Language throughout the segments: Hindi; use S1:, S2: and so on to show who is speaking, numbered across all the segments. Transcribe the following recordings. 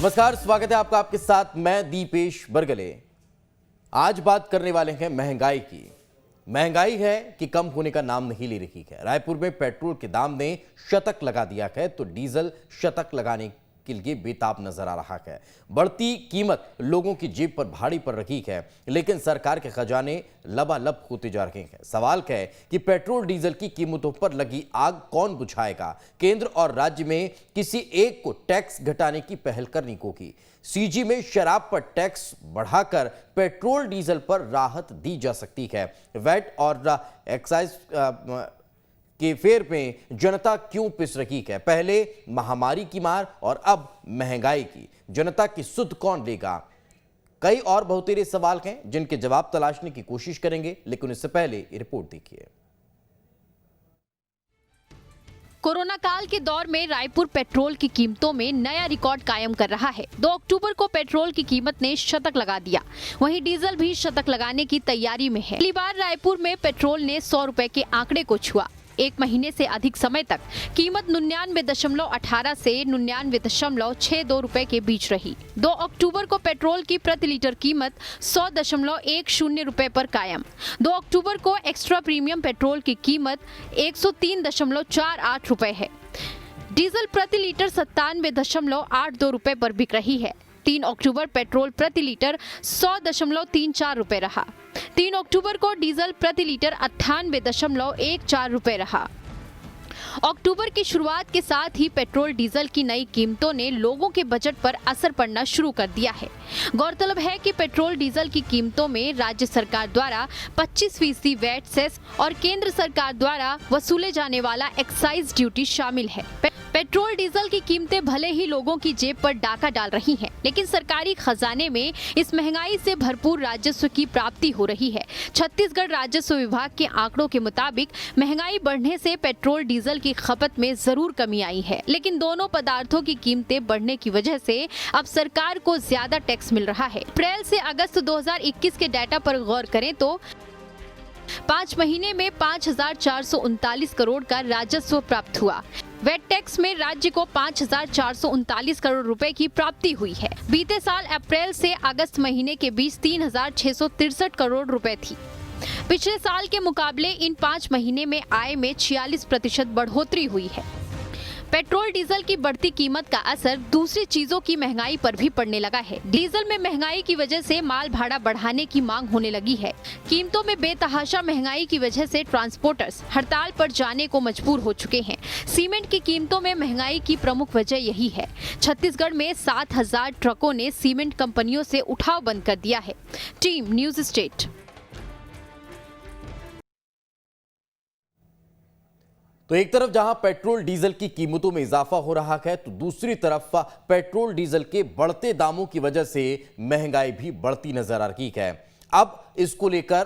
S1: नमस्कार, स्वागत है आपका। आपके साथ मैं दीपेश बरगले। आज बात करने वाले हैं महंगाई की। महंगाई है कि कम होने का नाम नहीं ले रही है। रायपुर में पेट्रोल के दाम ने शतक लगा दिया है तो डीजल शतक लगाने के लिए बेताब नजर आ रहा है। बढ़ती कीमत लोगों की जेब पर भारी पड़ रही है, लेकिन सरकार के खजाने लबालब होते जा रहे हैं। सवाल है कि पेट्रोल डीजल की कीमतों पर लगी आग कौन बुझाएगा? केंद्र और राज्य में किसी एक को टैक्स घटाने की पहल करनी होगी। सीजी में शराब पर टैक्स बढ़ाकर पेट्रोल डीजल पर राहत दी जा सकती है। वैट और एक्साइज के फेर में जनता क्यों पिस रही है? पहले महामारी की मार और अब महंगाई की। जनता की सुध कौन लेगा? कई और बहुतेरे सवाल हैं जिनके जवाब तलाशने की कोशिश करेंगे, लेकिन इससे पहले ये रिपोर्ट देखिए।
S2: कोरोना काल के दौर में रायपुर पेट्रोल की कीमतों में नया रिकॉर्ड कायम कर रहा है। 2 अक्टूबर को पेट्रोल की कीमत ने शतक लगा दिया, वहीं डीजल भी शतक लगाने की तैयारी में है। पहली बार रायपुर में पेट्रोल ने 100 रुपए के आंकड़े को छुआ। एक महीने से अधिक समय तक कीमत 99.18 से 99.62 रुपए के बीच रही। 2 अक्टूबर को पेट्रोल की प्रति लीटर कीमत 100.10 रुपए पर कायम। 2 अक्टूबर को एक्स्ट्रा प्रीमियम पेट्रोल की कीमत 103.48 रुपए है। डीजल प्रति लीटर 97.82 रुपए पर बिक रही है। 3 अक्टूबर पेट्रोल प्रति लीटर 100.34 रुपए रहा। 3 अक्टूबर को डीजल प्रति लीटर 98.14 रुपए रहा। अक्टूबर की शुरुआत के साथ ही पेट्रोल डीजल की नई कीमतों ने लोगों के बजट पर असर पड़ना शुरू कर दिया है। गौरतलब है कि पेट्रोल डीजल की कीमतों में राज्य सरकार द्वारा 25% वैट सेस और केंद्र सरकार द्वारा वसूले जाने वाला एक्साइज ड्यूटी शामिल है। पेट्रोल डीजल की कीमतें भले ही लोगों की जेब पर डाका डाल रही हैं, लेकिन सरकारी खजाने में इस महंगाई से भरपूर राजस्व की प्राप्ति हो रही है। छत्तीसगढ़ राजस्व विभाग के आंकड़ों के मुताबिक महंगाई बढ़ने से पेट्रोल डीजल की खपत में जरूर कमी आई है, लेकिन दोनों पदार्थों की कीमतें बढ़ने की वजह से अब सरकार को ज्यादा टैक्स मिल रहा है। अप्रैल से अगस्त 2021 के डाटा पर गौर करें तो 5 महीने में 5,439 करोड़ का राजस्व प्राप्त हुआ। वेट टैक्स में राज्य को 5,439 करोड़ रुपए की प्राप्ति हुई है। बीते साल अप्रैल से अगस्त महीने के बीच 3,663 करोड़ रुपए थी। पिछले साल के मुकाबले इन 5 महीने में आय में 46% बढ़ोतरी हुई है। पेट्रोल डीजल की बढ़ती कीमत का असर दूसरी चीजों की महंगाई पर भी पड़ने लगा है। डीजल में महंगाई की वजह से माल भाड़ा बढ़ाने की मांग होने लगी है। कीमतों में बेतहाशा महंगाई की वजह से ट्रांसपोर्टर्स हड़ताल पर जाने को मजबूर हो चुके हैं। सीमेंट की कीमतों में महंगाई की प्रमुख वजह यही है। छत्तीसगढ़ में 7,000 ट्रकों ने सीमेंट कंपनियों से उठाव बंद कर दिया है। Team news state.
S1: तो एक तरफ जहां पेट्रोल डीजल की कीमतों में इजाफा हो रहा है, तो दूसरी तरफ पेट्रोल डीजल के बढ़ते दामों की वजह से महंगाई भी बढ़ती नजर आ रही है। अब इसको लेकर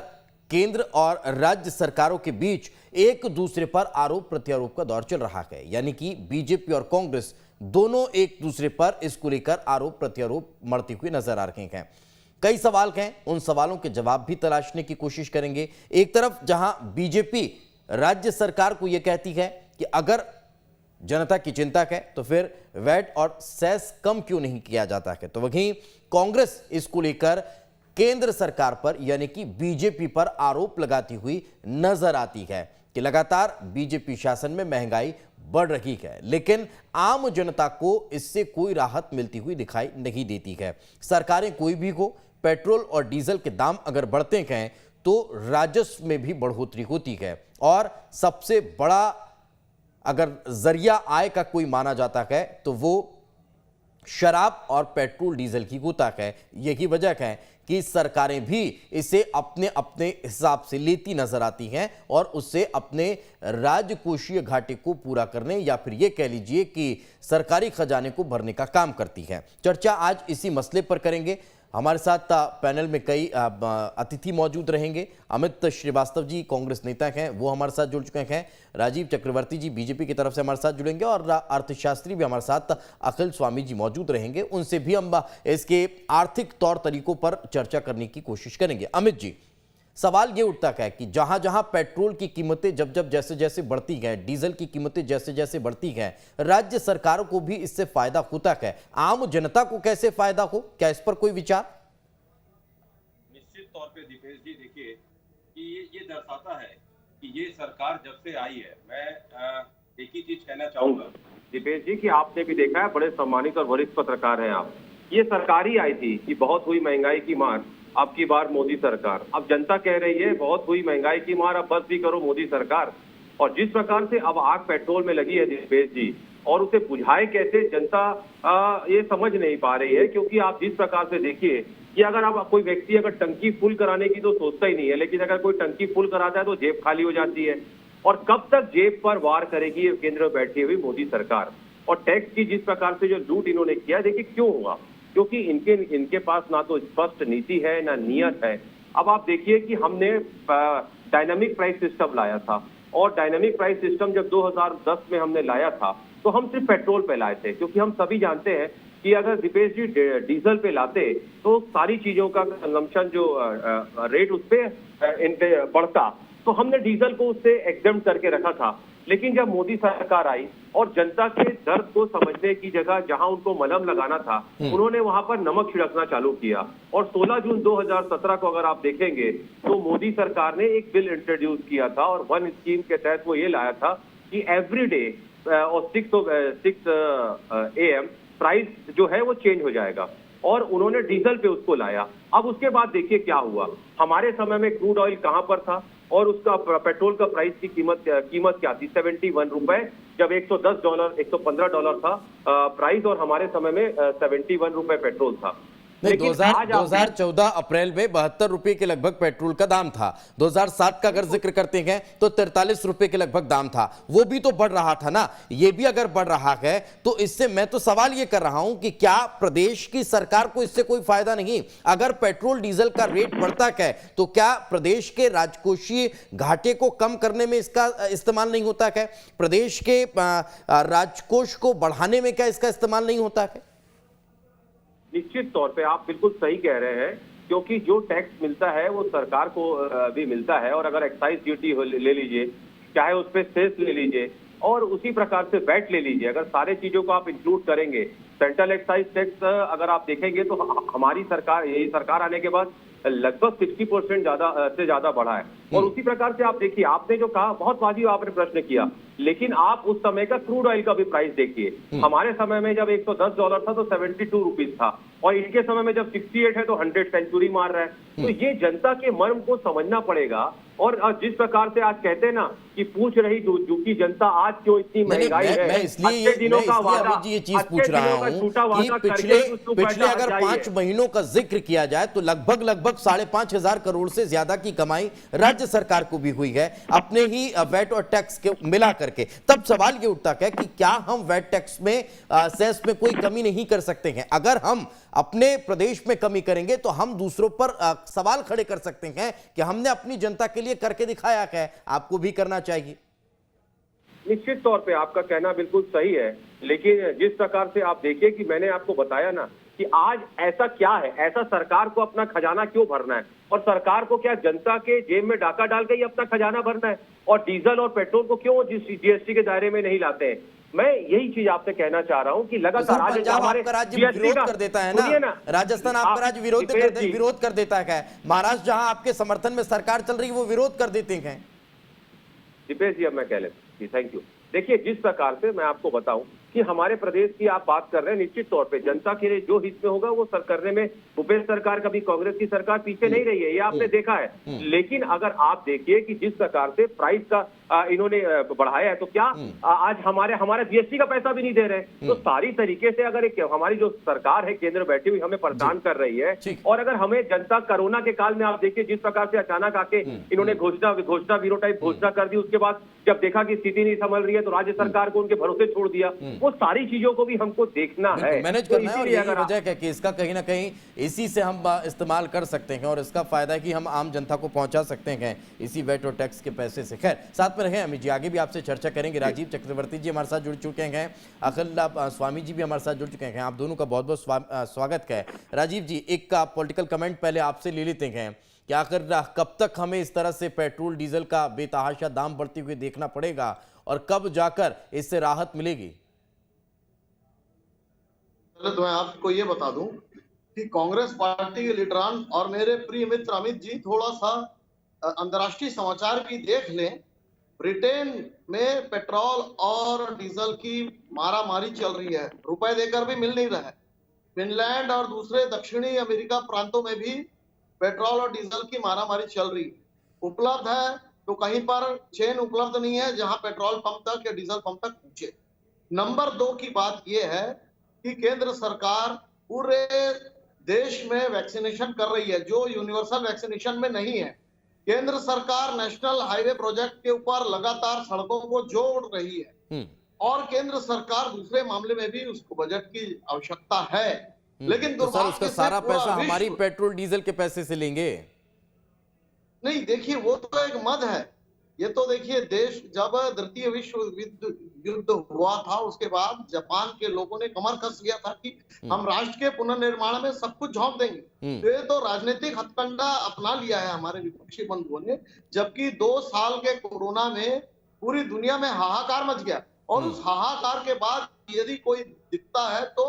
S1: केंद्र और राज्य सरकारों के बीच एक दूसरे पर आरोप प्रत्यारोप का दौर चल रहा है, यानी कि बीजेपी और कांग्रेस दोनों एक दूसरे पर इसको लेकर आरोप प्रत्यारोप मढ़ते हुए नजर आ रहे हैं। कई सवाल हैं, उन सवालों के जवाब भी तलाशने की कोशिश करेंगे। एक तरफ जहां बीजेपी राज्य सरकार को यह कहती है कि अगर जनता की चिंता है तो फिर वैट और सेस कम क्यों नहीं किया जाता है, तो वहीं कांग्रेस इसको लेकर केंद्र सरकार पर यानी कि बीजेपी पर आरोप लगाती हुई नजर आती है कि लगातार बीजेपी शासन में महंगाई बढ़ रही है, लेकिन आम जनता को इससे कोई राहत मिलती हुई दिखाई नहीं देती है। सरकारें कोई भी हो, पेट्रोल और डीजल के दाम अगर बढ़ते हैं तो राजस्व में भी बढ़ोतरी होती है, और सबसे बड़ा अगर जरिया आय का कोई माना जाता है तो वो शराब और पेट्रोल डीजल की होता है। यही वजह है कि सरकारें भी इसे अपने अपने हिसाब से लेती नजर आती हैं और उससे अपने राजकोषीय घाटे को पूरा करने या फिर ये कह लीजिए कि सरकारी खजाने को भरने का काम करती हैं। चर्चा आज इसी मसले पर करेंगे। हमारे साथ पैनल में कई अतिथि मौजूद रहेंगे। अमित श्रीवास्तव जी कांग्रेस नेता हैं, वो हमारे साथ जुड़ चुके हैं। राजीव चक्रवर्ती जी बीजेपी की तरफ से हमारे साथ जुड़ेंगे और अर्थशास्त्री भी हमारे साथ अखिल स्वामी जी मौजूद रहेंगे। उनसे भी हम इसके आर्थिक तौर तरीकों पर चर्चा करने की कोशिश करेंगे। अमित जी, सवाल ये उठता है कि जहां जहां पेट्रोल की कीमतें जब जब जैसे जैसे बढ़ती गए, डीजल की कीमतें जैसे जैसे बढ़ती गए, राज्य सरकारों को भी इससे फायदा होता है, आम जनता को कैसे फायदा हो, क्या इस पर कोई विचार?
S3: निश्चित तौर पे दीपेश जी, देखिए कि ये दर्शाता है कि ये सरकार जब से आई है, मैं एक ही चीज कहना चाहूंगा दीपेश जी कि आपने भी देखा है, बड़े सम्मानित और वरिष्ठ पत्रकार हैं आप। ये सरकार ही आई थी कि बहुत हुई महंगाई की मार, अब की बार मोदी सरकार। अब जनता कह रही है बहुत हुई महंगाई की मार, अब बस भी करो मोदी सरकार। और जिस प्रकार से अब आग पेट्रोल में लगी है दीपेश जी, और उसे बुझाए कैसे जनता ये समझ नहीं पा रही है। क्योंकि आप जिस प्रकार से देखिए कि अगर आप कोई व्यक्ति अगर टंकी फुल कराने की तो सोचता ही नहीं है, लेकिन अगर कोई टंकी फुल कराता है तो जेब खाली हो जाती है। और कब तक जेब पर वार करेगी ये केंद्र में बैठी हुई मोदी सरकार। और टैक्स की जिस प्रकार से जो लूट इन्होंने किया, देखिए क्यों हुआ, क्योंकि इनके पास ना तो स्पष्ट नीति है ना नियत है। अब आप देखिए कि हमने डायनामिक प्राइस सिस्टम लाया था, और डायनामिक प्राइस सिस्टम जब 2010 में हमने लाया था तो हम सिर्फ पेट्रोल पे लाए थे, क्योंकि हम सभी जानते हैं कि अगर दीपेश जी डीजल पे लाते तो सारी चीजों का कंजम्पशन जो रेट उस पे बढ़ता, तो हमने डीजल को उससे एग्जम्प्ट करके रखा था। लेकिन जब मोदी सरकार आई और जनता के दर्द को समझने की जगह जहां उनको मलहम लगाना था, उन्होंने वहां पर नमक छिड़कना चालू किया। और 16 जून 2017 को अगर आप देखेंगे तो मोदी सरकार ने एक बिल इंट्रोड्यूस किया था, और वन स्कीम के तहत वो ये लाया था कि एवरी डे और 6 AM प्राइस जो है वो चेंज हो जाएगा, और उन्होंने डीजल पे उसको लाया। अब उसके बाद देखिए क्या हुआ, हमारे समय में क्रूड ऑयल कहां पर था और उसका पेट्रोल का प्राइस की कीमत क्या थी, 71 रुपए, जब $110 $115 था प्राइस, और हमारे समय में 71 रुपए पेट्रोल था।
S1: नहीं, 2014 अप्रैल में 72 रुपए के लगभग पेट्रोल का दाम था। 2007 का अगर जिक्र करते हैं तो 43 रुपए के लगभग दाम था, वो भी तो बढ़ रहा था ना। ये भी अगर बढ़ रहा है तो इससे मैं तो सवाल ये कर रहा हूं कि क्या प्रदेश की सरकार को इससे कोई फायदा नहीं? अगर पेट्रोल डीजल का रेट बढ़ता है तो क्या प्रदेश के राजकोषीय घाटे को कम करने में इसका इस्तेमाल नहीं होता है? प्रदेश के राजकोष को बढ़ाने में क्या इसका इस्तेमाल नहीं होता है?
S3: निश्चित तौर पे आप बिल्कुल सही कह रहे हैं, क्योंकि जो टैक्स मिलता है वो सरकार को भी मिलता है। और अगर एक्साइज ड्यूटी ले लीजिए, चाहे उस पर सेस ले लीजिए, और उसी प्रकार से वैट ले लीजिए, अगर सारे चीजों को आप इंक्लूड करेंगे, सेंट्रल एक्साइज टैक्स अगर आप देखेंगे तो हमारी सरकार, यही सरकार आने के बाद लगभग 60% से ज्यादा बढ़ा है। और उसी प्रकार से आप देखिए, आपने जो कहा बहुत वाजिब आपने प्रश्न किया, लेकिन आप उस समय का क्रूड ऑयल का भी प्राइस देखिए। हमारे समय में जब $110 था तो 72 रुपीज था, और इनके समय में जब 68 है तो 100 सेंचुरी मार रहा है। तो ये जनता के मर्म को समझना पड़ेगा। और जिस प्रकार से आज कहते हैं ना कि पूछ रही झुकी जनता आज क्यों इतनी महंगाई है,
S1: मैं इसलिए ये चीज पूछ रहा हूं कि पिछले अगर 5 महीनों का जिक्र किया जाए तो लगभग 5,500 करोड़ से ज्यादा की कमाई राज्य सरकार को भी हुई है अपने ही वैट और टैक्स के मिला करके। तब सवाल ये उठता है कि क्या हम वैट टैक्स में सेस में कोई कमी नहीं कर सकते हैं? अगर हम अपने प्रदेश में कमी करेंगे तो हम दूसरों पर सवाल खड़े कर सकते हैं कि हमने अपनी जनता के लिए करके दिखाया है, आपको भी करना चाहिए।
S3: निश्चित तौर पे आपका कहना बिल्कुल सही है, लेकिन जिस प्रकार से आप देखिए कि मैंने आपको बताया ना कि आज ऐसा क्या है, ऐसा सरकार को अपना खजाना क्यों भरना है, और सरकार को क्या जनता के जेब में डाका डाल के ही अपना खजाना भरना है, और डीजल और पेट्रोल को क्यों जीएसटी के दायरे में नहीं लाते हैं? मैं यही चीज आपसे कहना चाह रहा हूं कि लगातार आज हमारे
S1: राज्य विरोध कर देता है ना, राजस्थान आपका राज्य विरोध कर देता है, महाराष्ट्र जहां आपके समर्थन में सरकार चल रही है वो विरोध कर देते हैं।
S3: दीपेश जी अब मैं कह लेता हूं, थैंक यू। देखिए जिस प्रकार से मैं आपको बताऊं कि हमारे प्रदेश की आप बात कर रहे हैं, निश्चित तौर पे जनता के लिए जो हित में होगा वो करने में भूपेश सरकार, कभी कांग्रेस की सरकार पीछे नहीं रही है, ये आपने देखा है। लेकिन अगर आप देखिए कि जिस प्रकार से प्राइस का इन्होंने बढ़ाया है, तो क्या आज हमारा जीएसटी का पैसा भी नहीं दे रहे। तो सारी तरीके से अगर हमारी जो सरकार है केंद्र बैठी हुई हमें परेशान कर रही है, और अगर हमें जनता कोरोना के काल में आप देखिए जिस प्रकार से अचानक आके इन्होंने घोषणा ब्यूरो टाइप घोषणा कर दी, उसके बाद जब देखा कि स्थिति नहीं संभल रही है तो राज्य सरकार को उनके भरोसे छोड़ दिया। वो सारी चीजों को भी हमको देखना है,
S1: मैनेज करना है, और यही वजह है कि इसका कहीं ना कहीं इसी से हम इस्तेमाल कर सकते हैं, और इसका फायदा है कि हम आम जनता को पहुंचा सकते हैं इसी वैट और टैक्स के पैसे से। खैर, साथ साथ में रहें अमित जी, आगे भी आपसे चर्चा करेंगे। राजीव चक्रवर्ती जी हमारे साथ जुड़ चुके हैं, अखिल स्वामी जी भी हमारे साथ जुड़ चुके हैं। आप दोनों का बहुत बहुत स्वागत है। राजीव जी, एक पॉलिटिकल कमेंट पहले आपसे ले लेते हैं कि आखिर कब तक हमें इस तरह से पेट्रोल डीजल का बेतहाशा दाम बढ़ते हुए देखना पड़ेगा और कब जाकर इससे राहत मिलेगी?
S4: पहले तो मैं आपको ये बता दूं कि कांग्रेस पार्टी के लीडरान और मेरे प्रिय मित्र अमित जी थोड़ा सा अंतर्राष्ट्रीय समाचार भी देख लें। ब्रिटेन में पेट्रोल और डीजल की मारामारी चल रही है, रुपए देकर भी मिल नहीं रहा है। फिनलैंड और दूसरे दक्षिणी अमेरिका प्रांतों में भी पेट्रोल और डीजल की मारामारी चल रही उपलब्ध है, तो कहीं पर चेन उपलब्ध नहीं है जहां पेट्रोल पंप तक या डीजल पंप तक पहुंचे। नंबर 2 की बात यह है कि केंद्र सरकार पूरे देश में वैक्सीनेशन कर रही है, जो यूनिवर्सल वैक्सीनेशन में नहीं है। केंद्र सरकार नेशनल हाईवे प्रोजेक्ट के ऊपर लगातार सड़कों को जोड़ रही है और केंद्र सरकार दूसरे मामले में भी उसको बजट की आवश्यकता है, लेकिन
S1: तो सर उसका सारा पैसा हमारी पेट्रोल डीजल के पैसे से लेंगे?
S4: नहीं, देखिए वो तो एक मद है। ये तो देखिए, देश जब द्वितीय विश्व युद्ध हुआ था उसके बाद जापान के लोगों ने कमर कस लिया था कि हम राष्ट्र के पुनर्निर्माण में सब कुछ झोंक देंगे। तो ये तो राजनीतिक हथकंडा अपना लिया है हमारे विपक्षी बंधुओं ने, जबकि 2 साल के कोरोना में पूरी दुनिया में हाहाकार मच गया और उस हाहाकार के बाद यदि कोई दिखता है तो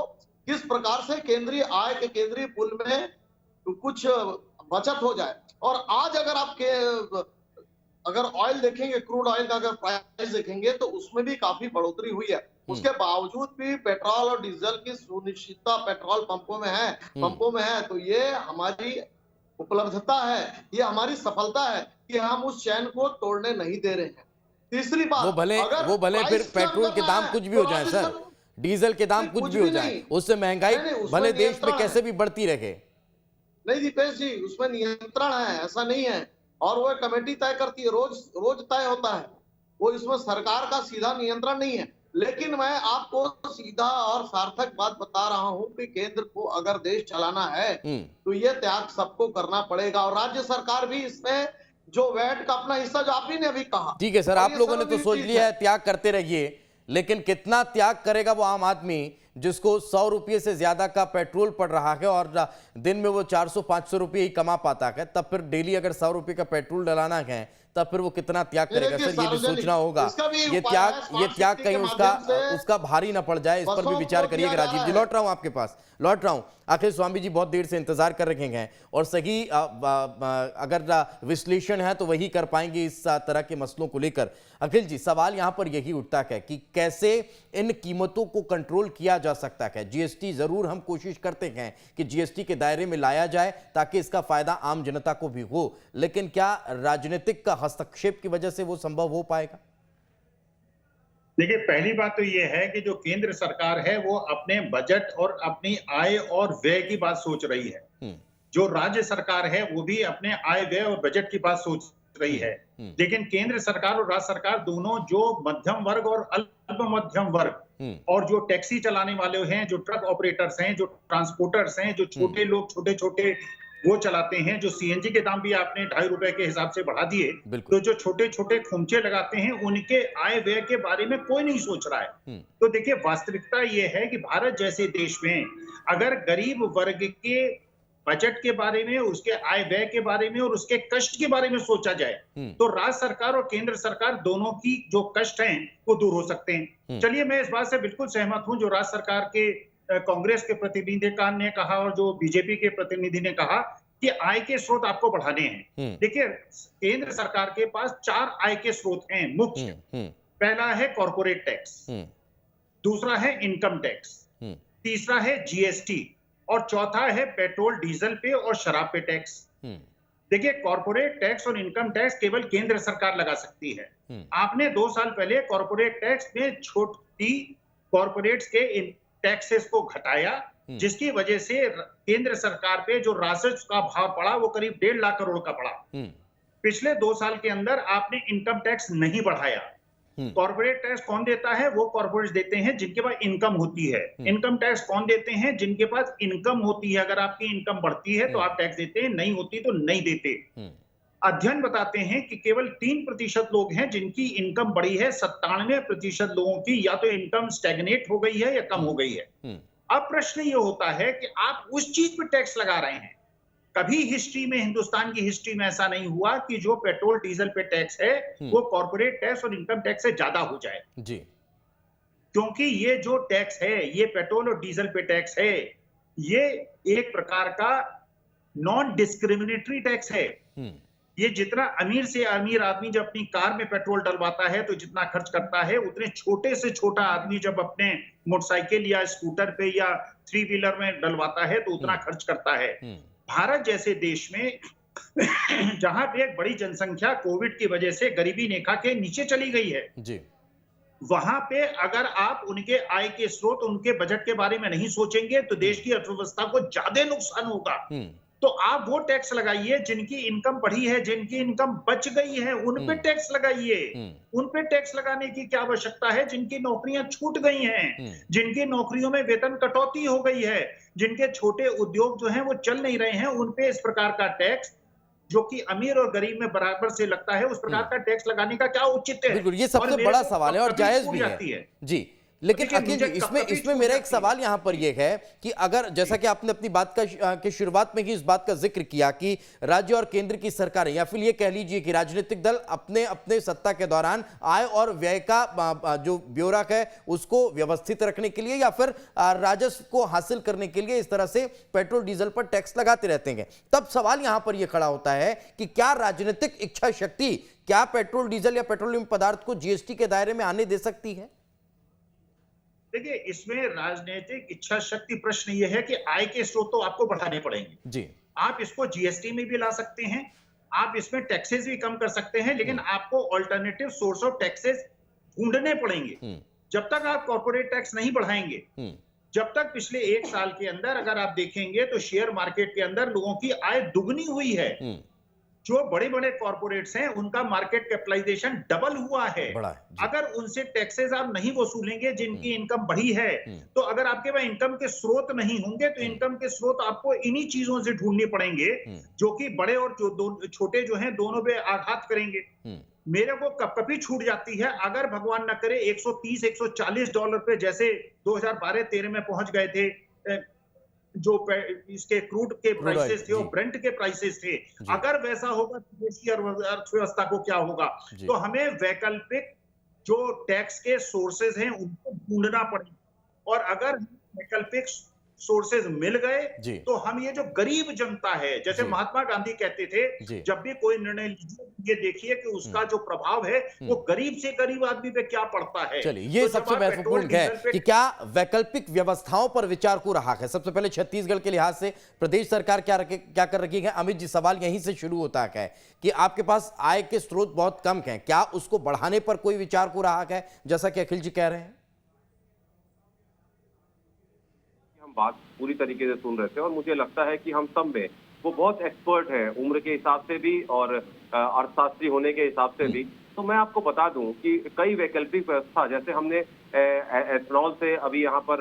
S4: किस प्रकार से केंद्रीय आय के केंद्रीय पुल में कुछ बचत हो जाए। और आज अगर ऑयल देखेंगे, क्रूड ऑयल का अगर प्राइस देखेंगे तो उसमें भी काफी बढ़ोतरी हुई है। उसके बावजूद भी पेट्रोल और डीजल की सुनिश्चितता पेट्रोल पंपों में है, तो ये हमारी उपलब्धता है, ये हमारी सफलता है कि हम उस चैन को तोड़ने नहीं दे रहे हैं। तीसरी बात,
S1: वो भले फिर पेट्रोल के दाम कुछ भी हो जाए सर, डीजल के दाम कुछ भी हो जाए, उससे महंगाई भले देश में कैसे भी बढ़ती रहे।
S4: नहीं दीपेश जी, उसमें नियंत्रण है, ऐसा नहीं है, और वो कमेटी तय करती है, रोज तय होता है वो, इसमें सरकार का सीधा नियंत्रण नहीं है। लेकिन मैं आपको सीधा और सार्थक बात बता रहा हूं कि केंद्र को अगर देश चलाना है तो ये त्याग सबको करना पड़ेगा, और राज्य सरकार भी इसमें जो वैट का अपना हिस्सा, जो आप ही ने अभी कहा। ठीक है
S1: सर, आप लोगों ने तो सोच लिया है त्याग करते रहिए, लेकिन कितना त्याग करेगा वो आम आदमी जिसको 100 रुपये से ज्यादा का पेट्रोल पड़ रहा है और दिन में वो 400-500 रुपये ही कमा पाता है, तब फिर डेली अगर 100 रुपये का पेट्रोल डलाना है तब फिर वो कितना त्याग करेगा सर? ये भी सोचना होगा। ये त्याग कहीं उसका भारी ना पड़ जाए, इस पर भी विचार करिएगा। राजीव जी, लौट रहा हूं। अखिल स्वामी जी बहुत देर से इंतजार कर रखे हैं और सही अगर विश्लेषण है तो वही कर पाएंगे इस तरह के मसलों को लेकर। अखिल जी, सवाल यहां पर यही उठता है कि कैसे इन कीमतों को कंट्रोल किया जा सकता है। जीएसटी जरूर हम कोशिश करते हैं कि जीएसटी के दायरे में लाया जाए ताकि इसका फायदा आम जनता को भी हो, लेकिन क्या राजनीतिक का हस्तक्षेप की वजह से वो संभव हो पाएगा?
S5: देखिए, पहली बात तो ये है कि जो केंद्र सरकार है वो अपने बजट और अपनी आय और व्यय की बात सोच रही है। जो राज्य सरकार है वो भी अपने आय व्यय और बजट की बात सोच रही है। लेकिन केंद्र सरकार और राज्य सरकार दोनों, जो मध्यम वर्ग और अल्प मध्यम वर्ग और जो टैक्सी चलाने वाले हैं, जो ट्रक ऑपरेटर्स हैं, जो ट्रांसपोर्टर्स हैं, जो छोटे लोग छोटे वो चलाते हैं, जो सीएनजी के दाम भी आपने 2.5 रुपए के हिसाब से बढ़ा दिए, तो जो छोटे खोमचे लगाते हैं उनके आय व्यय के बारे में कोई नहीं सोच रहा है। तो देखिए, वास्तविकता ये है कि भारत जैसे देश में अगर गरीब वर्ग के बजट के बारे में, उसके आय व्यय के बारे में और उसके कष्ट के बारे में सोचा जाए तो राज्य सरकार और केंद्र सरकार दोनों की जो कष्ट हैं वो दूर हो सकते हैं। चलिए, मैं इस बात से बिल्कुल सहमत हूं जो राज्य सरकार के कांग्रेस के प्रतिनिधि ने कहा और जो बीजेपी के प्रतिनिधि ने कहा कि आय के स्रोत आपको बढ़ाने हैं। देखिए, केंद्र सरकार के पास 4 आय के स्रोत हैं मुख्य। पहला है कॉर्पोरेट टैक्स, दूसरा है इनकम टैक्स, तीसरा है जीएसटी और चौथा है पेट्रोल डीजल पे और शराब पे टैक्स। देखिए, कॉर्पोरेट टैक्स और इनकम टैक्स केवल केंद्र सरकार लगा सकती है। आपने 2 साल पहले कॉर्पोरेट टैक्स में छोटी कॉर्पोरेट्स के टैक्सेस को घटाया, जिसकी वजह से केंद्र सरकार पे जो राजस्व का भार पड़ा वो करीब 1.5 लाख करोड़ का पड़ा। पिछले 2 साल के अंदर आपने इनकम टैक्स नहीं बढ़ाया। कॉर्पोरेट टैक्स कौन देता है? वो कॉर्पोरेट्स देते हैं जिनके पास इनकम होती है। इनकम टैक्स कौन देते हैं? जिनके पास इनकम होती है। अगर आपकी इनकम बढ़ती है तो आप टैक्स देते हैं, नहीं होती तो नहीं देते। अध्ययन बताते हैं कि केवल 3% लोग हैं जिनकी इनकम बढ़ी है, 97% लोगों की या तो इनकम स्टैग्नेट हो गई है या कम हो गई है। अब प्रश्न ये होता है कि आप उस चीज पे टैक्स लगा रहे हैं। कभी हिस्ट्री में, हिंदुस्तान की हिस्ट्री में ऐसा नहीं हुआ कि जो पेट्रोल डीजल पे टैक्स है वो कॉर्पोरेट टैक्स और इनकम टैक्स से ज्यादा हो जाए
S1: जी।
S5: क्योंकि ये जो टैक्स है, ये पेट्रोल और डीजल पे टैक्स है, ये एक प्रकार का नॉन डिस्क्रिमिनेटरी टैक्स है। ये जितना अमीर से अमीर आदमी जब अपनी कार में पेट्रोल डलवाता है तो जितना खर्च करता है, उतने छोटे से छोटा आदमी जब अपने मोटरसाइकिल या स्कूटर पे या 3 व्हीलर में डलवाता है तो उतना खर्च करता है। भारत जैसे देश में जहां पे एक बड़ी जनसंख्या कोविड की वजह से गरीबी रेखा के नीचे चली गई है
S1: जी।
S5: वहां पे अगर आप उनके आय के स्रोत, उनके बजट के बारे में नहीं सोचेंगे तो देश की अर्थव्यवस्था को ज्यादा नुकसान होगा। तो आप वो टैक्स लगाइए जिनकी इनकम बढ़ी है, जिनकी इनकम बच गई है, उन पे टैक्स लगाइए। उन पे टैक्स लगाने की क्या आवश्यकता है जिनकी नौकरियां छूट गई हैं, जिनकी नौकरियों में वेतन कटौती हो गई है, जिनके छोटे उद्योग जो हैं वो चल नहीं रहे हैं, उन पे इस प्रकार का टैक्स जो कि अमीर और गरीब में बराबर से लगता है, उस प्रकार का टैक्स लगाने का क्या औचित्य है?
S1: बिल्कुल, ये सबसे बड़ा सवाल है और जायज भी है जी। लेकिन अखिल जी, इसमें मेरा एक सवाल यहां पर यह है कि अगर, जैसा कि आपने अपनी बात की शुरुआत में ही इस बात का जिक्र किया कि राज्य और केंद्र की सरकारें या फिर ये कह लीजिए कि राजनीतिक दल अपने अपने सत्ता के दौरान आय और व्यय का जो ब्यौरा है उसको व्यवस्थित रखने के लिए या फिर राजस्व को हासिल करने के लिए इस तरह से पेट्रोल डीजल पर टैक्स लगाते रहते हैं, तब सवाल यहां पर यह खड़ा होता है कि क्या राजनीतिक इच्छा शक्ति क्या पेट्रोल डीजल या पेट्रोलियम पदार्थ को जीएसटी के दायरे में आने दे सकती है?
S5: देखिए, इसमें राजनीतिक इच्छा शक्ति प्रश्न ये है कि आय के स्रोत तो आपको बढ़ाने पड़ेंगे जी। आप इसको जीएसटी में भी ला सकते हैं, आप इसमें टैक्सेस भी कम कर सकते हैं, लेकिन आपको ऑल्टरनेटिव सोर्स ऑफ टैक्सेस ढूंढने पड़ेंगे। जब तक आप कॉर्पोरेट टैक्स नहीं बढ़ाएंगे, जब तक पिछले 1 साल के अंदर अगर आप देखेंगे तो शेयर मार्केट के अंदर लोगों की आय दुगनी हुई है। जो बड़े बड़े कॉर्पोरेट्स हैं उनका मार्केट कैपिटलाइजेशन डबल हुआ है। अगर उनसे टैक्सेस आप नहीं वसूलेंगे जिनकी इनकम बढ़ी है, तो अगर आपके पास इनकम के स्रोत नहीं होंगे तो इनकम के स्रोत आपको इन्हीं चीजों से ढूंढने पड़ेंगे जो कि बड़े और छोटे जो हैं दोनों पे आघात करेंगे। मेरे को कभी छूट जाती है अगर भगवान न करे $130-140 पे जैसे 2012-13 में पहुंच गए थे जो इसके क्रूड के प्राइसेस थे और ब्रेंट के प्राइसेस थे, अगर वैसा होगा तो देश की अर्थव्यवस्था को क्या होगा? तो हमें वैकल्पिक जो टैक्स के सोर्सेज हैं उनको ढूंढना पड़ेगा और अगर वैकल्पिक सोर्सेज मिल गए तो हम ये जो गरीब जनता है, जैसे महात्मा गांधी कहते थे, जब भी कोई निर्णय लीजिए ये देखिए कि उसका जो प्रभाव है वो गरीब से गरीब आदमी पे क्या पड़ता है।
S1: चलिए, ये तो सबसे महत्वपूर्ण है कि क्या वैकल्पिक व्यवस्थाओं पर विचार हो रहा है। सबसे पहले छत्तीसगढ़ के लिहाज से प्रदेश सरकार क्या कर रही है? अमित जी, सवाल यहीं से शुरू होता है कि आपके पास आय के स्रोत बहुत कम हैं, क्या उसको बढ़ाने पर कोई विचार हो रहा है, जैसा कि अखिल जी कह रहे हैं?
S3: बात पूरी तरीके से सुन रहे थे और मुझे लगता है कि हम सब में वो बहुत एक्सपर्ट है, उम्र के हिसाब से भी और अर्थशास्त्री होने के हिसाब से भी। तो मैं आपको बता दूं कि कई वैकल्पिक व्यवस्था, जैसे हमने एथनॉल से अभी यहाँ पर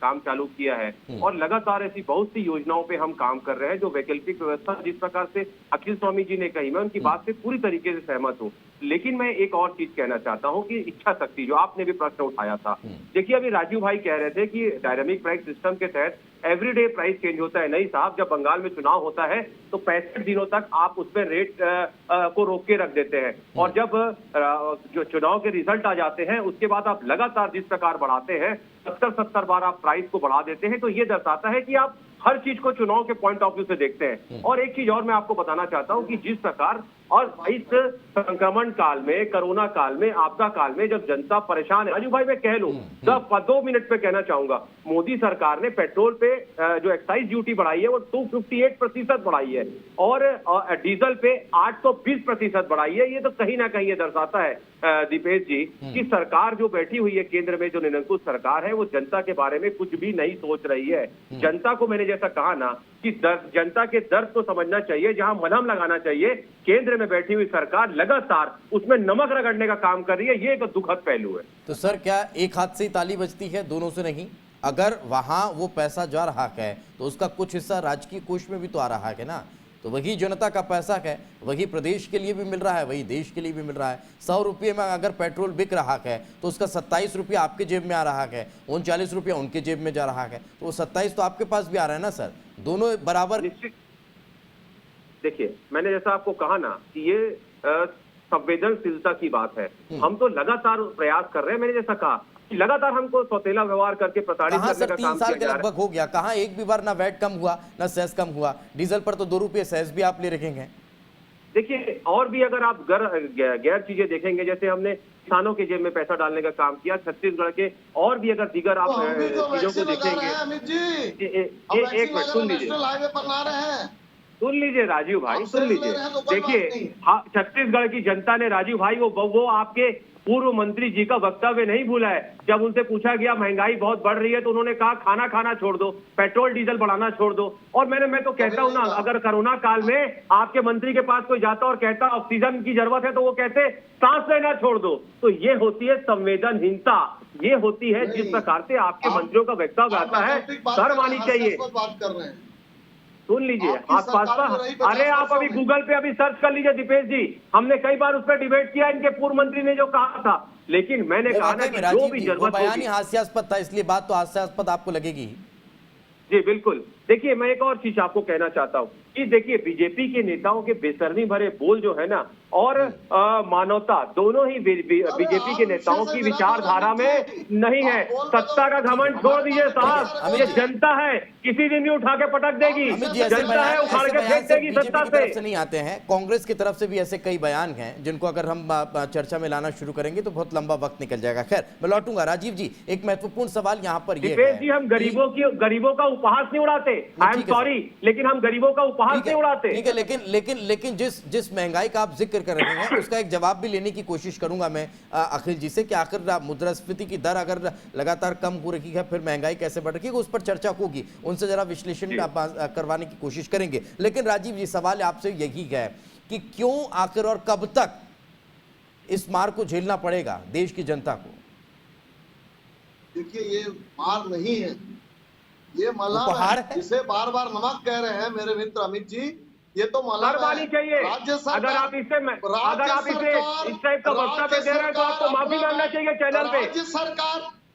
S3: काम चालू किया है और लगातार ऐसी बहुत सी योजनाओं पे हम काम कर रहे हैं जो वैकल्पिक व्यवस्था, जिस प्रकार से अखिल स्वामी जी ने कही, मैं उनकी बात से पूरी तरीके से सहमत हूँ। लेकिन मैं एक और चीज कहना चाहता हूँ कि इच्छा शक्ति, जो आपने भी प्रश्न उठाया था, देखिए अभी राजीव भाई कह रहे थे कि डायनामिक प्राइस सिस्टम के तहत एवरीडे प्राइस चेंज होता है। नहीं साहब, जब बंगाल में चुनाव होता है तो 65 दिनों तक आप उसमें रेट को रोक के रख देते हैं और जब जो चुनाव के रिजल्ट आ जाते हैं उसके बाद आप लगातार जिस प्रकार बढ़ाते हैं, 70-70 बार आप प्राइस को बढ़ा देते हैं, तो ये दर्शाता है कि आप हर चीज को चुनाव के पॉइंट ऑफ व्यू से देखते हैं। और एक चीज और मैं आपको बताना चाहता हूं कि जिस प्रकार और इस संक्रमण काल में, कोरोना काल में, आपदा काल में जब जनता परेशान है, राजू भाई मैं कह लूं 2 मिनट पे कहना चाहूंगा, मोदी सरकार ने पेट्रोल पे जो एक्साइज ड्यूटी बढ़ाई है वो 258% बढ़ाई है और डीजल पे 820% बढ़ाई है। ये तो कहीं ना कहीं ये दर्शाता है दीपेश जी कि सरकार जो बैठी हुई है केंद्र में, जो निरंकुश सरकार है, वो जनता के बारे में कुछ भी नहीं सोच रही है। जनता को मैंने जैसा कहा ना कि जनता के दर्द को समझना चाहिए, जहां मलहम लगाना चाहिए। केंद्र में बैठी हुई सरकार लगातार उसमें नमक रगड़ने का काम कर रही है, ये एक दुखद पहलू है।
S1: तो सर, क्या एक हाथ से ताली बजती है, दोनों से नहीं? अगर वहां वो पैसा जा रहा है तो उसका कुछ हिस्सा राजकीय कोष में भी तो आ रहा है ना। तो वही जनता का पैसा है, वही प्रदेश के लिए भी मिल रहा है, वही देश के लिए भी मिल रहा है। 100 रुपये में अगर पेट्रोल बिक रहा है तो उसका 27 रुपया आपके जेब में आ रहा है, 39 रुपया उनके जेब में जा रहा है, तो वो 27 तो आपके पास भी आ रहा है ना सर, दोनों बराबर।
S6: देखिए, मैंने जैसा आपको कहा ना कि ये संवेदनशीलता की बात है। हम तो लगातार प्रयास कर रहे हैं। मैंने जैसा कहा कि लगातार हमको सौतेला व्यवहार करके प्रताड़ित करने का
S1: 3
S6: काम
S1: साल
S6: किया
S1: के
S6: जा रहा
S1: लगभग हो गया, कहाँ एक भी बार ना वैट कम हुआ ना सेस कम हुआ। डीजल पर तो 2 रुपये सेस भी आप ले रखेंगे।
S6: देखिए, और भी अगर आप गैर चीजें देखेंगे, जैसे हमने किसानों के जेब में पैसा डालने का काम किया छत्तीसगढ़ के, और भी अगर दीगर आप चीजों को देखेंगे।
S4: अमित जी,
S6: एक मिनट सुन लीजिए,
S4: हाईवे पर ला रहे हैं।
S6: सुन लीजिए राजीव भाई, सुन लीजिए।
S4: तो कोई बात नहीं।
S6: देखिए, छत्तीसगढ़ की जनता ने राजीव भाई वो आपके पूर्व मंत्री जी का वक्तव्य नहीं भूला है। जब उनसे पूछा गया महंगाई बहुत बढ़ रही है तो उन्होंने कहा खाना खाना छोड़ दो, पेट्रोल डीजल बढ़ाना छोड़ दो। और मैं तो कहता हूं ना, अगर कोरोना काल में आपके मंत्री के पास कोई जाता और कहता ऑक्सीजन की जरूरत है तो वो कहते सांस लेना छोड़ दो। तो ये होती है संवेदनहीनता, ये होती है जिस प्रकार से आपके मंत्रियों का वक्तव्य आता है, शर्म आनी चाहिए।
S4: बात कर रहे हैं,
S6: सुन लीजिए, अरे आप अभी गूगल पे अभी सर्च कर लीजिए दीपेश जी, हमने कई बार उस पर डिबेट किया, इनके पूर्व मंत्री ने जो कहा था। लेकिन मैंने कहा ना कि जो भी जरूरत
S1: बयान ही हास्यास्पद था, इसलिए बात तो हास्यास्पद आपको लगेगी।
S6: जी बिल्कुल। देखिए, मैं एक और चीज आपको कहना चाहता हूँ कि देखिए, बीजेपी के नेताओं के बेशर्मी भरे बोल जो है ना, और मानवता दोनों ही बीजेपी के नेताओं की विचारधारा में नहीं है। सत्ता का घमंड छोड़ दीजिए साहब, ये जनता है, किसी दिन भी उठा के पटक देगी। जनता है, उखाड़ के फेंक देगी सत्ता से।
S1: नहीं आते हैं, कांग्रेस की तरफ से भी ऐसे कई बयान हैं जिनको अगर हम चर्चा में लाना शुरू करेंगे तो बहुत लंबा वक्त निकल जाएगा। खैर, मैं लौटूंगा। राजीव जी, एक महत्वपूर्ण सवाल यहाँ पर ये है,
S6: जी हम गरीबों का उपहास नहीं उड़ाते, आई एम सॉरी, लेकिन हम गरीबों का उपहास नहीं उड़ाते।
S1: ठीक है, लेकिन जिस महंगाई का आप जिक्र कर रहे हैं उसका एक जवाब भी लेने की कोशिश करूंगा मैं अखिल जी से कि आखिर मुद्रास्फीति की दर अगर लगातार कम हो रही है, फिर महंगाई कैसे बढ़ रही है, उस पर चर्चा होगी, उनसे जरा विश्लेषण करवाने की कोशिश करेंगे। लेकिन राजीव जी, सवाल आपसे यही है कि क्यों आखिर और कब तक इस मार को झेलना पड़ेगा देश की जनता को?
S4: देखिए, ये मार नहीं है, ये मल्हार है, जिसे बार बार नमक कह रहे हैं मेरे मित्र अमित जी, ये तो मल्हार
S6: चाहिए।
S4: राज्य सरकार,
S6: अगर आप इसे इस टाइप का वक्तव्य दे रहे हैं तो आपको माफी मांगना चाहिए चैनल पे।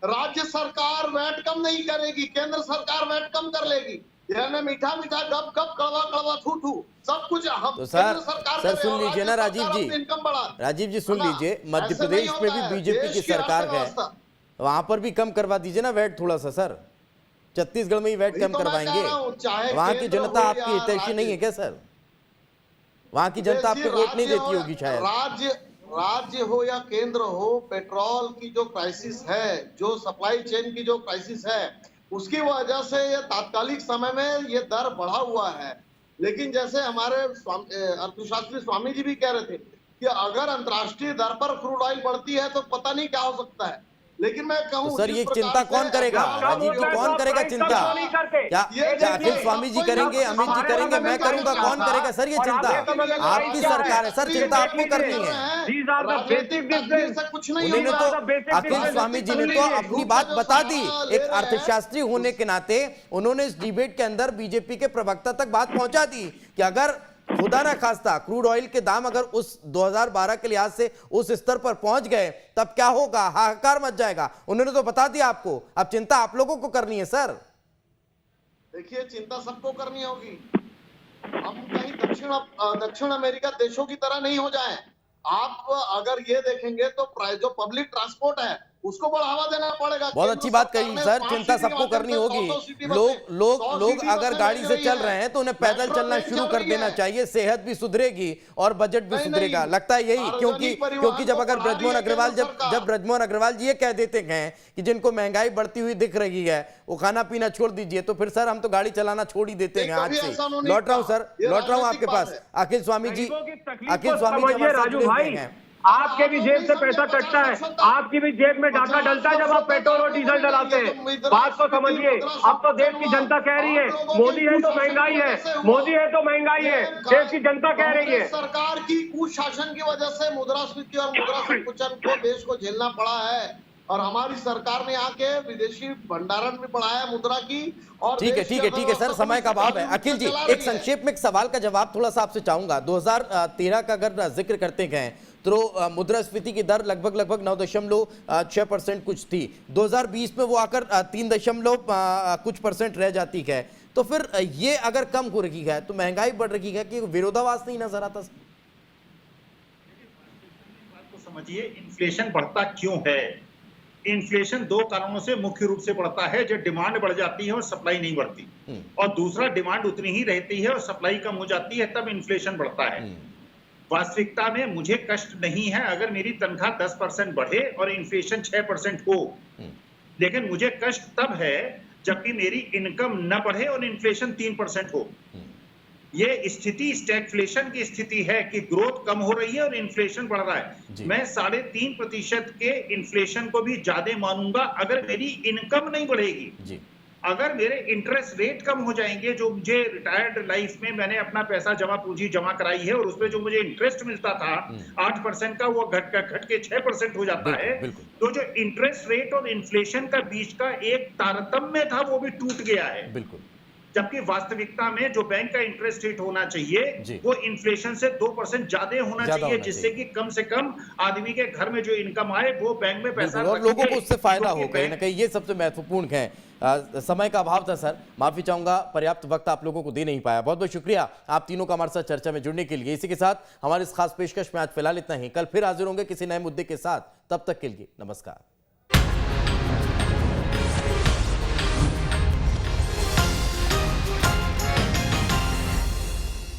S4: राज्य सरकार वैट कम नहीं करेगी, केंद्र सरकार वैट कम कर लेगी। यानी मीठा मीठा गप गप, कड़वा कड़वा थू थू, सब कुछ हम
S1: तो सर सुन लीजिए ना राजीव जी, राजीव जी सुन लीजिए, मध्य प्रदेश में भी बीजेपी की सरकार है, वहां पर भी कम करवा दीजिए ना वैट थोड़ा सा। सर, छत्तीसगढ़ में ही वैट कम करवाएंगे। वहां की जनता आपकी हितैषी नहीं है क्या सर? वहां की जनता आपको वोट नहीं देती होगी शायद।
S4: राज्य हो या केंद्र हो, पेट्रोल की जो क्राइसिस है, जो सप्लाई चेन की जो क्राइसिस है, उसकी वजह से ये तात्कालिक समय में ये दर बढ़ा हुआ है। लेकिन जैसे हमारे अर्थशास्त्री स्वामी जी भी कह रहे थे कि अगर अंतर्राष्ट्रीय दर पर क्रूड ऑयल बढ़ती है तो पता नहीं क्या हो सकता है। लेकिन मैं कहूं,
S1: तो सर ये चिंता कौन करेगा? राजीव जी, कौन करेगा चिंता? क्या अखिल स्वामी जी करेंगे, अमित जी करेंगे, मैं करूंगा, कौन करेगा सर ये चिंता? आपकी सरकार है सर, चिंता आपको करनी है। उन्होंने तो, अखिल स्वामी जी ने तो अपनी बात बता दी, एक अर्थशास्त्री होने के नाते उन्होंने इस डिबेट के अंदर बीजेपी के प्रवक्ता तक बात पहुंचा दी कि अगर खुदा ना खास्ता क्रूड ऑयल के दाम अगर उस 2012 के लिहाज से उस स्तर पर पहुंच गए तब क्या होगा, हाहाकार मच जाएगा। उन्होंने तो बता दिया आपको, अब चिंता आप लोगों को करनी है सर।
S4: देखिए, चिंता सबको करनी होगी, हम कहीं दक्षिण अमेरिका देशों की तरह नहीं हो जाएं। आप अगर ये देखेंगे तो जो पब्लिक ट्रांसपोर्ट है उसको बढ़ावा देना पड़ेगा।
S1: बहुत अच्छी बात कही सर, चिंता सबको करनी होगी। लोग अगर गाड़ी से चल रहे हैं तो उन्हें पैदल चलना शुरू कर देना चाहिए, सेहत भी सुधरेगी और बजट भी सुधरेगा। लगता है यही, क्योंकि जब अगर ब्रजमोहन अग्रवाल जी ये कह देते हैं कि जिनको महंगाई बढ़ती हुई दिख रही है वो खाना पीना छोड़ दीजिए, तो फिर सर हम तो गाड़ी चलाना छोड़ ही देते हैं आज से। लौट रहा हूं सर, लौट रहा हूं आपके पास। अखिल स्वामी जी, अखिल स्वामी जी
S6: राजू भाई, आपके भी जेब से पैसा कटता है, आपकी भी जेब में डाका डलता है जब आप पेट्रोल और डीजल डलाते हैं। बात को समझिए। अब तो देश की जनता कह रही है मोदी है तो महंगाई है, मोदी है तो महंगाई है, देश की जनता कह रही है।
S4: सरकार की कुशासन की वजह से मुद्रास्फीति और मुद्रा संकुचन को देश को झेलना पड़ा है। और हमारी सरकार ने आके विदेशी भंडारण भी बढ़ाया मुद्रा की। और
S1: ठीक है सर, समय का अभाव है। अखिल जी, एक संक्षेप में एक सवाल का जवाब थोड़ा सा आपसे चाहूंगा। 2013 का अगर जिक्र करते गए तो मुद्रास्फीति की दर लगभग 9.6% कुछ थी। 2020 में वो आकर 3 कुछ परसेंट रह जाती है। तो फिर ये अगर कम हो रही है तो महंगाई बढ़ रही है कि विरोधाभास नहीं नजर आता?
S5: बात को समझिए, इन्फ्लेशन बढ़ता क्यों है? इन्फ्लेशन दो कारणों से मुख्य रूप से बढ़ता है। जब डिमांड बढ़ जाती है और सप्लाई नहीं बढ़ती, और दूसरा डिमांड उतनी ही रहती है और सप्लाई कम हो जाती है, तब इन्फ्लेशन बढ़ता है। वास्तविकता में मुझे कष्ट नहीं है अगर मेरी तनख्वाह 10% बढ़े और इन्फ्लेशन 6% हो, लेकिन मुझे कष्ट तब है जबकि मेरी इनकम न बढ़े और इन्फ्लेशन 3% हो। ये स्थिति स्टैगफ्लेशन की स्थिति है कि ग्रोथ कम हो रही है और इन्फ्लेशन बढ़ रहा है। मैं 3.5% के इन्फ्लेशन को भी ज्यादा मानूंगा अगर मेरी इनकम नहीं बढ़ेगी। अगर मेरे इंटरेस्ट रेट कम हो जाएंगे, जो मुझे रिटायर्ड लाइफ में मैंने अपना पैसा पूंजी जमा कराई है और उसमें जो मुझे इंटरेस्ट मिलता था 8% का, वो घट के 6% हो जाता है। तो जो इंटरेस्ट रेट और इन्फ्लेशन का बीच का एक तारतम्य था वो भी टूट गया है। जबकि वास्तविकता में जो बैंक का इंटरेस्ट रेट होना चाहिए वो इन्फ्लेशन से 2% ज्यादा होना चाहिए, जिससे कि कम से कम आदमी के घर में जो इनकम आए वो बैंक में पैसा
S1: और लोगों को उससे फायदा हो। कहीं ना कहीं ये सबसे महत्वपूर्ण है। समय का अभाव था सर, माफी चाहूंगा, पर्याप्त वक्त आप लोगों को दे नहीं पाया। बहुत बहुत शुक्रिया आप तीनों का हमारे साथ चर्चा में जुड़ने के लिए। इसी के साथ हमारे इस खास पेशकश में आज फिलहाल इतना ही। कल फिर हाजिर होंगे किसी नए मुद्दे के साथ। तब तक के लिए नमस्कार।